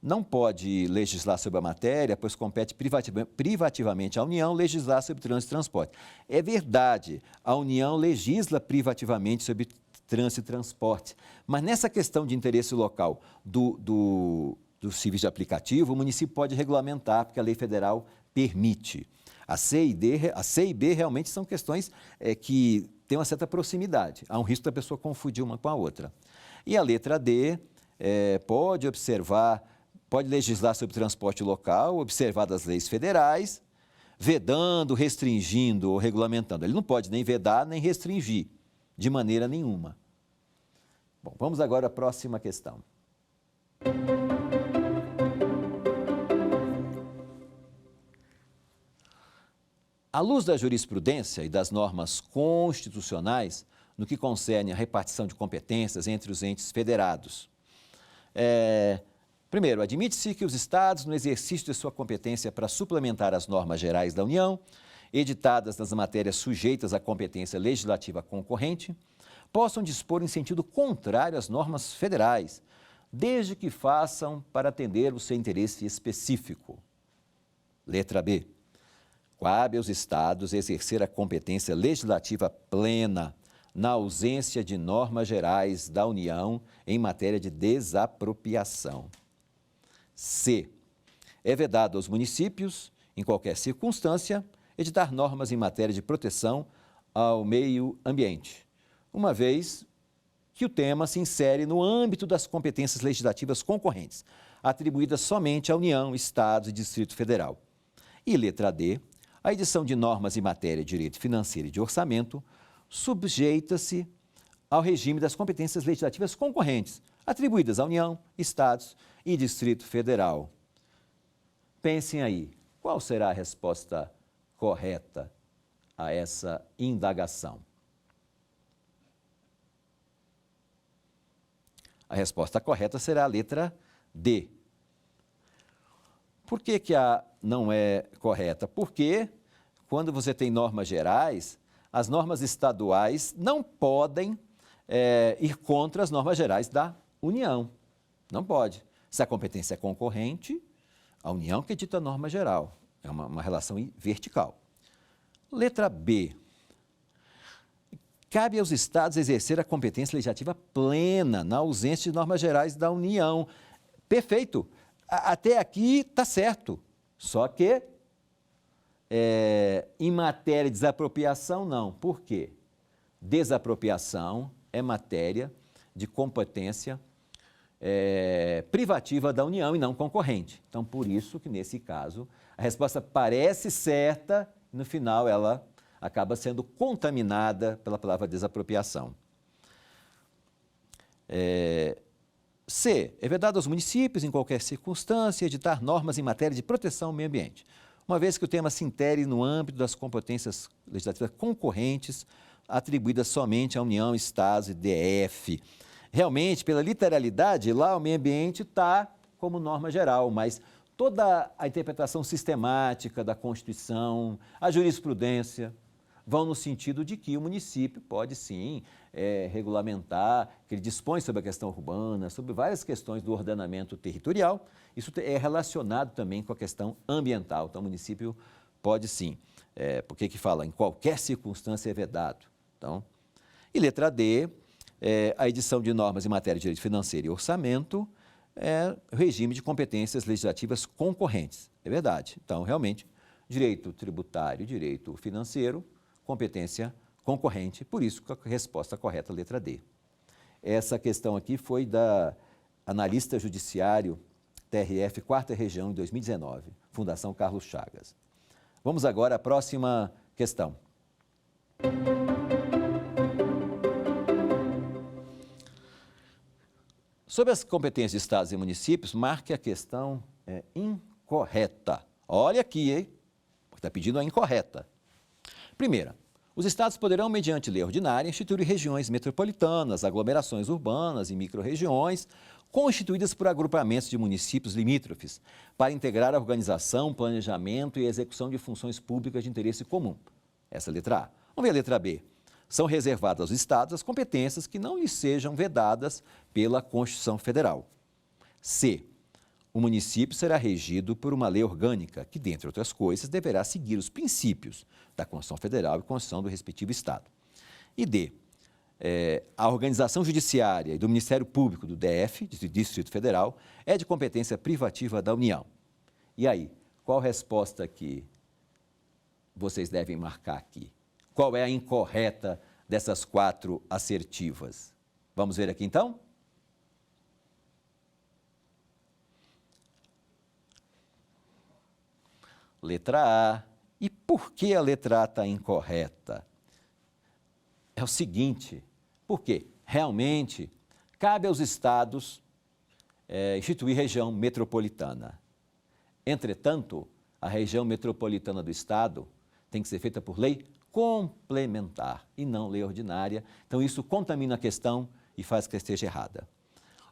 não pode legislar sobre a matéria, pois compete privativamente à União legislar sobre trânsito e transporte. É verdade, a União legisla privativamente sobre trânsito e transporte, mas nessa questão de interesse local do serviço de aplicativo, o município pode regulamentar, porque a lei federal permite. A C e B realmente são questões que têm uma certa proximidade. Há um risco da pessoa confundir uma com a outra. E a letra D pode legislar sobre transporte local, observadas as leis federais, vedando, restringindo ou regulamentando. Ele não pode nem vedar, nem restringir, de maneira nenhuma. Bom, vamos agora à próxima questão. À luz da jurisprudência e das normas constitucionais no que concerne a repartição de competências entre os entes federados, primeiro, admite-se que os Estados, no exercício de sua competência para suplementar as normas gerais da União, editadas nas matérias sujeitas à competência legislativa concorrente, possam dispor em sentido contrário às normas federais, desde que façam para atender o seu interesse específico. Letra B. Cabe aos Estados exercer a competência legislativa plena na ausência de normas gerais da União em matéria de desapropriação. C. É vedado aos municípios, em qualquer circunstância, editar normas em matéria de proteção ao meio ambiente, uma vez que o tema se insere no âmbito das competências legislativas concorrentes, atribuídas somente à União, Estados e Distrito Federal. E letra D. A edição de normas em matéria de direito financeiro e de orçamento sujeita-se ao regime das competências legislativas concorrentes, atribuídas à União, Estados e Distrito Federal. Pensem aí, qual será a resposta correta a essa indagação? A resposta correta será a letra D. Por que a não é correta? Porque quando você tem normas gerais, as normas estaduais não podem ir contra as normas gerais da União. Não pode. Se a competência é concorrente, a União que edita a norma geral. É uma relação vertical. Letra B. Cabe aos Estados exercer a competência legislativa plena na ausência de normas gerais da União. Perfeito. Até aqui está certo. Só que em matéria de desapropriação, não. Por quê? Desapropriação é matéria de competência privativa da União e não concorrente. Então, por isso que, nesse caso, a resposta parece certa, no final ela acaba sendo contaminada pela palavra desapropriação. C. É vedado aos municípios, em qualquer circunstância, editar normas em matéria de proteção ao meio ambiente, uma vez que o tema se insere no âmbito das competências legislativas concorrentes atribuídas somente à União, Estados e DF. Realmente, pela literalidade, lá o meio ambiente está como norma geral, mas toda a interpretação sistemática da Constituição, a jurisprudência, vão no sentido de que o município pode sim regulamentar, que ele dispõe sobre a questão urbana, sobre várias questões do ordenamento territorial. Isso é relacionado também com a questão ambiental. Então, o município pode sim. Por que fala? Em qualquer circunstância é vedado. Então, e letra D, a edição de normas em matéria de direito financeiro e orçamento, regime de competências legislativas concorrentes. É verdade. Então, realmente, direito tributário, direito financeiro, competência concorrente, por isso que a resposta correta, letra D. Essa questão aqui foi da analista judiciário TRF 4ª Região em 2019, Fundação Carlos Chagas. Vamos agora à próxima questão. Sobre as competências de estados e municípios, marque a questão incorreta. Olha aqui, hein? Está pedindo a incorreta. Primeira, os estados poderão, mediante lei ordinária, instituir regiões metropolitanas, aglomerações urbanas e microrregiões, constituídas por agrupamentos de municípios limítrofes, para integrar a organização, planejamento e execução de funções públicas de interesse comum. Essa é a letra A. Vamos ver a letra B. São reservadas aos estados as competências que não lhes sejam vedadas pela Constituição Federal. C. O município será regido por uma lei orgânica que, dentre outras coisas, deverá seguir os princípios da Constituição Federal e Constituição do respectivo Estado. E D. A organização judiciária e do Ministério Público do DF, Distrito Federal, é de competência privativa da União. E aí, qual resposta que vocês devem marcar aqui? Qual é a incorreta dessas 4 assertivas? Vamos ver aqui então? Letra A. E por que a letra A está incorreta? É o seguinte, porque realmente cabe aos estados instituir região metropolitana. Entretanto, a região metropolitana do estado tem que ser feita por lei complementar e não lei ordinária. Então, isso contamina a questão e faz que esteja errada.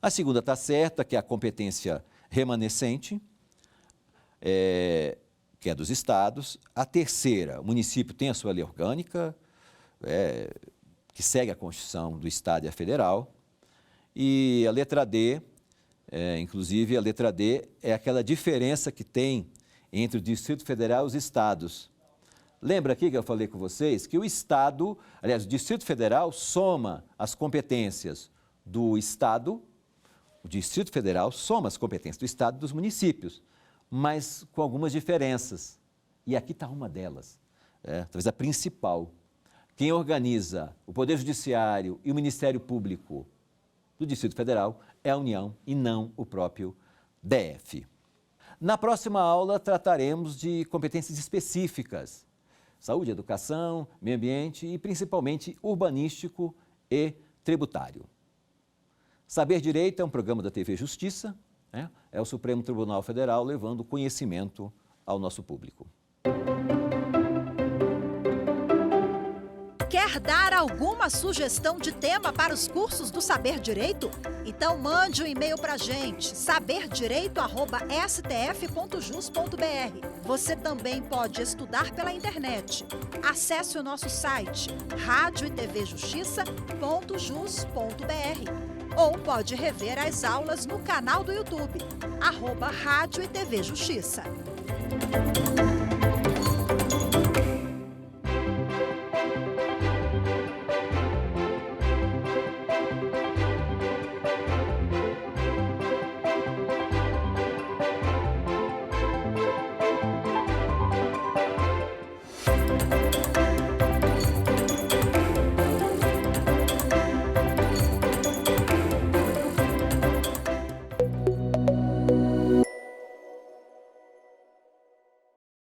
A segunda está certa, que é a competência remanescente, que é dos estados. A terceira, o município tem a sua lei orgânica, que segue a Constituição do Estado e a federal. E a letra D, inclusive a letra D é aquela diferença que tem entre o Distrito Federal e os estados. Lembra aqui que eu falei com vocês que o Estado, aliás, o Distrito Federal soma as competências do Estado, o Distrito Federal soma as competências do Estado e dos municípios, mas com algumas diferenças. E aqui está uma delas, talvez a principal. Quem organiza o Poder Judiciário e o Ministério Público do Distrito Federal é a União e não o próprio DF. Na próxima aula trataremos de competências específicas. Saúde, educação, meio ambiente e principalmente urbanístico e tributário. Saber Direito é um programa da TV Justiça, é o Supremo Tribunal Federal levando conhecimento ao nosso público. Quer dar alguma sugestão de tema para os cursos do Saber Direito? Então mande um e-mail para a gente, saberdireito@stf.jus.br. Você também pode estudar pela internet. Acesse o nosso site radioetvjustiça.jus.br ou pode rever as aulas no canal do YouTube, @Rádio e TV Justiça.